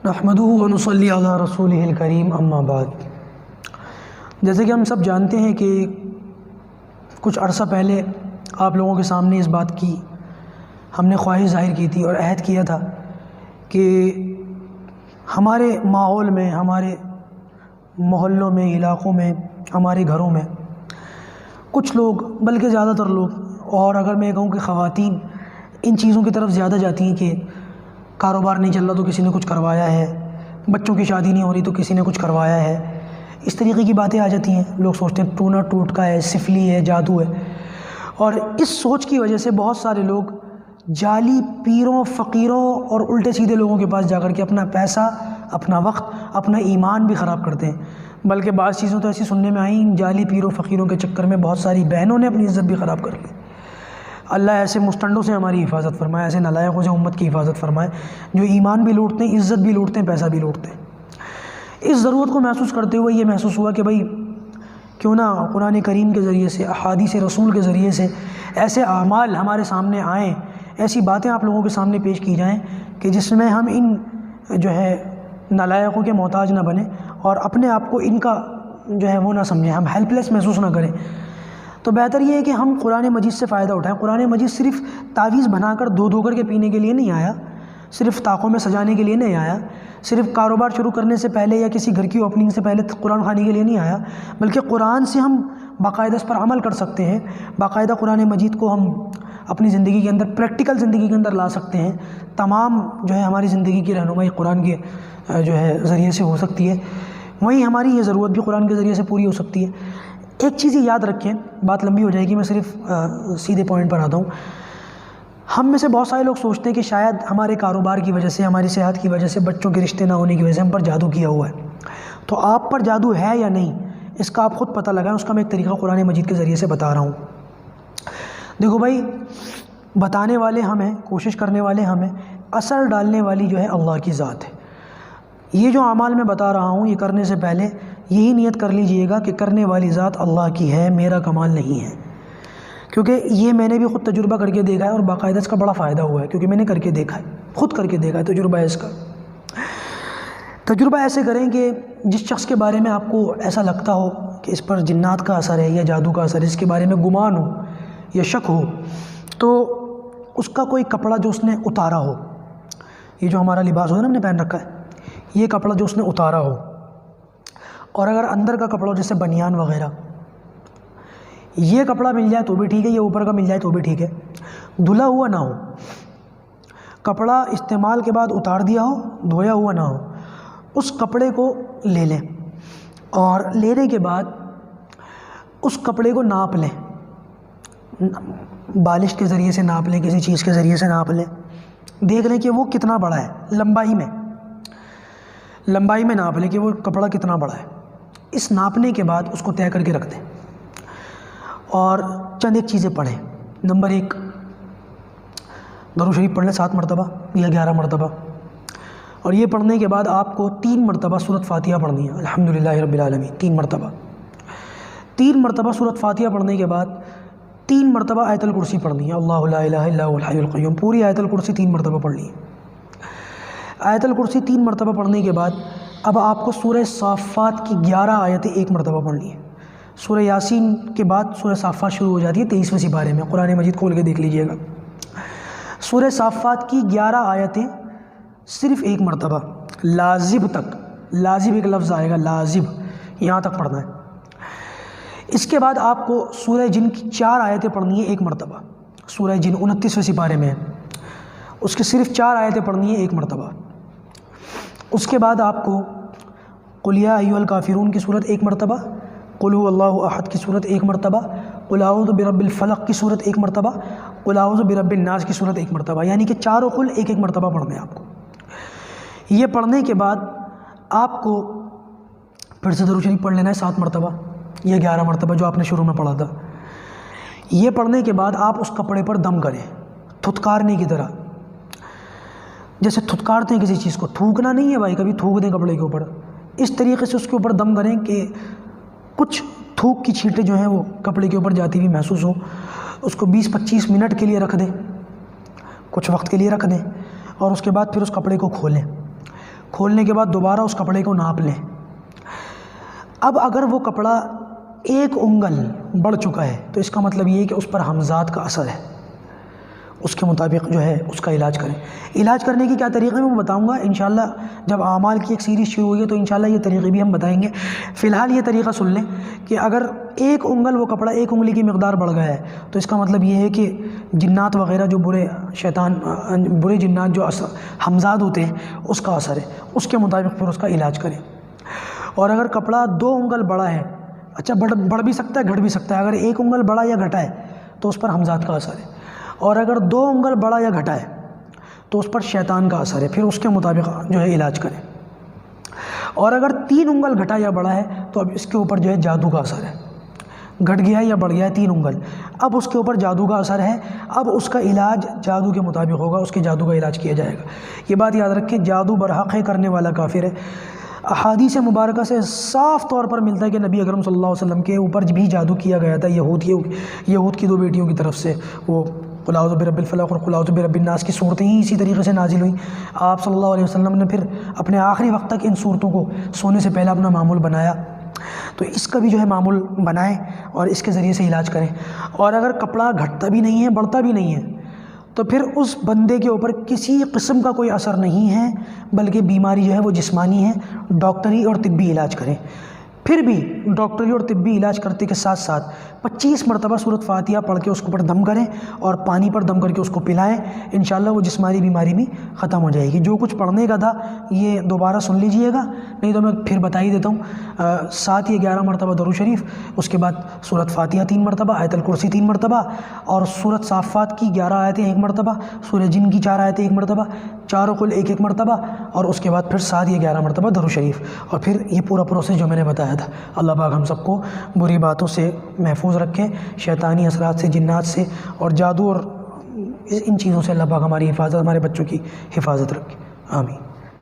نحمدہ ونصلی علی رسولہ الکریم اما بعد۔ جیسے کہ ہم سب جانتے ہیں کہ کچھ عرصہ پہلے آپ لوگوں کے سامنے اس بات کی ہم نے خواہش ظاہر کی تھی اور عہد کیا تھا کہ ہمارے ماحول میں، ہمارے محلوں میں، علاقوں میں، ہمارے گھروں میں کچھ لوگ، بلکہ زیادہ تر لوگ، اور اگر میں کہوں کہ خواتین ان چیزوں کی طرف زیادہ جاتی ہیں کہ کاروبار نہیں چل رہا تو کسی نے کچھ کروایا ہے، بچوں کی شادی نہیں ہو رہی تو کسی نے کچھ کروایا ہے، اس طریقے کی باتیں آ جاتی ہیں۔ لوگ سوچتے ہیں ٹونا ٹوٹکا ہے، سفلی ہے، جادو ہے، اور اس سوچ کی وجہ سے بہت سارے لوگ جعلی پیروں، فقیروں اور الٹے سیدھے لوگوں کے پاس جا کر کے اپنا پیسہ، اپنا وقت، اپنا ایمان بھی خراب کرتے ہیں۔ بلکہ بعض چیزیں تو ایسی سننے میں آئیں، جعلی پیروں فقیروں کے چکر میں بہت ساری بہنوں نے اپنی عزت بھی خراب کر لی۔ اللہ ایسے مستنڈوں سے ہماری حفاظت فرمائے، ایسے نالائقوں سے امت کی حفاظت فرمائے جو ایمان بھی لوٹتے ہیں، عزت بھی لوٹتے ہیں، پیسہ بھی لوٹتے ہیں۔ اس ضرورت کو محسوس کرتے ہوئے یہ محسوس ہوا کہ بھائی کیوں نہ قرآن کریم کے ذریعے سے، احادیث رسول کے ذریعے سے ایسے اعمال ہمارے سامنے آئیں، ایسی باتیں آپ لوگوں کے سامنے پیش کی جائیں کہ جس میں ہم ان نالائقوں کے محتاج نہ بنیں اور اپنے آپ کو ان کا وہ نہ سمجھیں، ہم ہیلپ لیس محسوس نہ کریں۔ تو بہتر یہ ہے کہ ہم قرآن مجید سے فائدہ اٹھائیں۔ قرآن مجید صرف تعویذ بنا کر دو کر کے پینے کے لیے نہیں آیا، صرف طاقوں میں سجانے کے لیے نہیں آیا، صرف کاروبار شروع کرنے سے پہلے یا کسی گھر کی اوپننگ سے پہلے قرآن خوانی کے لیے نہیں آیا، بلکہ قرآن سے ہم باقاعدہ اس پر عمل کر سکتے ہیں، باقاعدہ قرآن مجید کو ہم اپنی زندگی کے اندر، پریکٹیکل زندگی کے اندر لا سکتے ہیں۔ تمام ہماری زندگی کی رہنمائی قرآن کے ذریعے سے ہو سکتی ہے، وہیں ہماری یہ ضرورت بھی قرآن کے ذریعے سے پوری ہو سکتی ہے۔ ایک چیز یہ یاد رکھیں، بات لمبی ہو جائے گی، میں صرف سیدھے پوائنٹ پر آتا ہوں۔ ہم میں سے بہت سارے لوگ سوچتے ہیں کہ شاید ہمارے کاروبار کی وجہ سے، ہماری صحت کی وجہ سے، بچوں کے رشتے نہ ہونے کی وجہ سے ہم پر جادو کیا ہوا ہے۔ تو آپ پر جادو ہے یا نہیں، اس کا آپ خود پتہ لگائیں، اس کا میں ایک طریقہ قرآن مجید کے ذریعے سے بتا رہا ہوں۔ دیکھو بھائی، بتانے والے ہم ہیں، کوشش کرنے والے ہم ہیں، اثر ڈالنے والی اللہ کی ذات ہے۔ یہ جو اعمال میں بتا رہا ہوں، یہ کرنے سے پہلے یہی نیت کر لیجئے گا کہ کرنے والی ذات اللہ کی ہے، میرا کمال نہیں ہے، کیونکہ یہ میں نے بھی خود تجربہ کر کے دیکھا ہے اور باقاعدہ اس کا بڑا فائدہ ہوا ہے، کیونکہ میں نے کر کے دیکھا ہے، خود کر کے دیکھا ہے، تجربہ ہے اس کا۔ تجربہ ایسے کریں کہ جس شخص کے بارے میں آپ کو ایسا لگتا ہو کہ اس پر جنات کا اثر ہے یا جادو کا اثر ہے، اس کے بارے میں گمان ہو یا شک ہو، تو اس کا کوئی کپڑا جو اس نے اتارا ہو، یہ جو ہمارا لباس ہو نا ہم نے پہن رکھا ہے، یہ کپڑا جو اس نے اتارا ہو، اور اگر اندر کا کپڑا ہو جیسے بنیان وغیرہ، یہ کپڑا مل جائے تو بھی ٹھیک ہے، یہ اوپر کا مل جائے تو بھی ٹھیک ہے، دھلا ہوا نہ ہو، کپڑا استعمال کے بعد اتار دیا ہو، دھویا ہوا نہ ہو، اس کپڑے کو لے لیں، اور لینے کے بعد اس کپڑے کو ناپ لیں، بالش کے ذریعے سے ناپ لیں، کسی چیز کے ذریعے سے ناپ لیں، دیکھ لیں کہ وہ کتنا بڑا ہے، لمبائی میں ناپ لیں کہ وہ کپڑا کتنا بڑا ہے۔ اس ناپنے کے بعد اس کو طے کر کے رکھ دیں، اور چند ایک چیزیں پڑھیں۔ نمبر 1، درود شریف پڑھ لیں 7 مرتبہ یا 11 مرتبہ، اور یہ پڑھنے کے بعد آپ کو 3 مرتبہ سورۃ فاتحہ پڑھنی ہے، الحمدللہ رب العالمین، 3 مرتبہ۔ 3 مرتبہ سورۃ فاتحہ پڑھنے کے بعد 3 مرتبہ آیت الکرسی پڑھنی ہے، اللہ لا الہ الا هو الحی القیوم، پوری آیت الکرسی 3 مرتبہ پڑھنی ہے۔ آیت الکرسی 3 مرتبہ پڑھنے کے بعد اب آپ کو سورہ صافات کی 11 آیتیں 1 مرتبہ پڑھنی ہے۔ سورہ یاسین کے بعد سورہ صافات شروع ہو جاتی ہے 23ویں سپارے میں، قرآن مجید کھول کے دیکھ لیجئے گا۔ سورہ صافات کی 11 آیتیں صرف 1 مرتبہ، لازب تک، لازب ایک لفظ آئے گا، لازب، یہاں تک پڑھنا ہے۔ اس کے بعد آپ کو سورہ جن کی 4 آیتیں پڑھنی ہیں 1 مرتبہ، سورہ جن 29ویں سپارے میں ہے، اس کی صرف 4 آیتیں پڑھنی ہیں 1 مرتبہ۔ اس کے بعد آپ کو قل یا ایھا الکافرون کی صورت 1 مرتبہ، قل ھو اللہ احد کی صورت 1 مرتبہ، قل اعوذ برب الفلق کی صورت 1 مرتبہ، قل اعوذ برب الناس کی صورت 1 مرتبہ، یعنی کہ چاروں قل 1 مرتبہ پڑھنے ہیں آپ کو۔ یہ پڑھنے کے بعد آپ کو پھر سے درود شریف پڑھ لینا ہے 7 مرتبہ یا 11 مرتبہ جو آپ نے شروع میں پڑھا تھا۔ یہ پڑھنے کے بعد آپ اس کپڑے پر دم کریں، تھتکارنے کی طرح، جیسے تھتکارتے ہیں کسی چیز کو، تھوکنا نہیں ہے بھائی، کبھی تھوک دیں کپڑے کے اوپر، اس طریقے سے اس کے اوپر دم کریں کہ کچھ تھوک کی چھینٹیں وہ کپڑے کے اوپر جاتی ہوئی محسوس ہو۔ اس کو 20-25 منٹ کے لیے رکھ دیں، کچھ وقت کے لیے رکھ دیں، اور اس کے بعد پھر اس کپڑے کو کھولیں۔ کھولنے کے بعد دوبارہ اس کپڑے کو ناپ لیں۔ اب اگر وہ کپڑا 1 انگل بڑھ چکا ہے تو اس کا مطلب یہ ہے کہ اس پر حمزات کا اثر ہے، اس کے مطابق جو ہے اس کا علاج کریں۔ علاج کرنے کی کیا طریقے میں بتاؤں گا انشاءاللہ، جب اعمال کی ایک سیریز شروع ہوئی ہے تو انشاءاللہ یہ طریقے بھی ہم بتائیں گے۔ فی الحال یہ طریقہ سن لیں کہ اگر 1 انگل وہ کپڑا 1 انگلی کی مقدار بڑھ گیا ہے تو اس کا مطلب یہ ہے کہ جنات وغیرہ جو برے جنات جو حمزات ہوتے ہیں اس کا اثر ہے، اس کے مطابق پھر اس کا علاج کریں۔ اور اگر کپڑا 2 انگل بڑا ہے، اچھا بڑھ بھی سکتا ہے گھٹ بھی سکتا ہے، اگر 1 انگل بڑا یا گھٹا ہے تو اس پر حمزات کا اثر ہے، اور اگر 2 انگل بڑا یا گھٹا ہے تو اس پر شیطان کا اثر ہے، پھر اس کے مطابق جو ہے علاج کریں۔ اور اگر 3 انگل گھٹا یا بڑا ہے تو اب اس کے اوپر جو ہے جادو کا اثر ہے، گھٹ گیا ہے یا بڑھ گیا ہے 3 انگل، اب اس کے اوپر جادو کا اثر ہے، اب اس کا علاج جادو کے مطابق ہوگا، اس کے جادو کا علاج کیا جائے گا۔ یہ بات یاد رکھیں، جادو برحق ہے، کرنے والا کافر ہے۔ احادیث مبارکہ سے صاف طور پر ملتا ہے کہ نبی اکرم صلی اللہ علیہ وسلم کے اوپر بھی جادو کیا گیا تھا، یہود کی 2 بیٹیوں کی طرف سے، وہ قل اعوذ برب الفلق اور قل اعوذ برب الناس کی صورتیں ہی اسی طریقے سے نازل ہوئیں۔ آپ صلی اللہ علیہ وسلم نے پھر اپنے آخری وقت تک ان صورتوں کو سونے سے پہلے اپنا معمول بنایا، تو اس کا بھی جو ہے معمول بنائیں اور اس کے ذریعے سے علاج کریں۔ اور اگر کپڑا گھٹتا بھی نہیں ہے بڑھتا بھی نہیں ہے تو پھر اس بندے کے اوپر کسی قسم کا کوئی اثر نہیں ہے، بلکہ بیماری جو ہے وہ جسمانی ہے، ڈاکٹری اور طبی علاج کریں۔ پھر بھی ڈاکٹری اور طبی علاج کرتے کے ساتھ ساتھ 25 مرتبہ سورۃ فاتحہ پڑھ کے اس کے اوپر دم کریں اور پانی پر دم کر کے اس کو پلائیں، انشاءاللہ وہ جسمانی بیماری بھی ختم ہو جائے گی۔ جو کچھ پڑھنے کا تھا یہ دوبارہ سن لیجئے گا، نہیں تو میں پھر بتا ہی دیتا ہوں۔ 7 یا 11 مرتبہ درود شریف، اس کے بعد سورۃ فاتحہ 3 مرتبہ، آیت الکرسی 3 مرتبہ، اور سورۃ صافات کی 11 آیتیں 1 مرتبہ، سورہ جن کی 4 آیتیں 1 مرتبہ، چاروں کل 1 مرتبہ، اور اس کے بعد پھر 7 یا 11 مرتبہ درود شریف، اور پھر یہ پورا پروسیس جو میں نے بتایا تھا۔ اللہ پاک ہم سب کو بری باتوں سے محفوظ رکھے، شیطانی اثرات سے، جنات سے اور جادو اور ان چیزوں سے اللہ پاک ہماری حفاظت، ہمارے بچوں کی حفاظت رکھے، آمین۔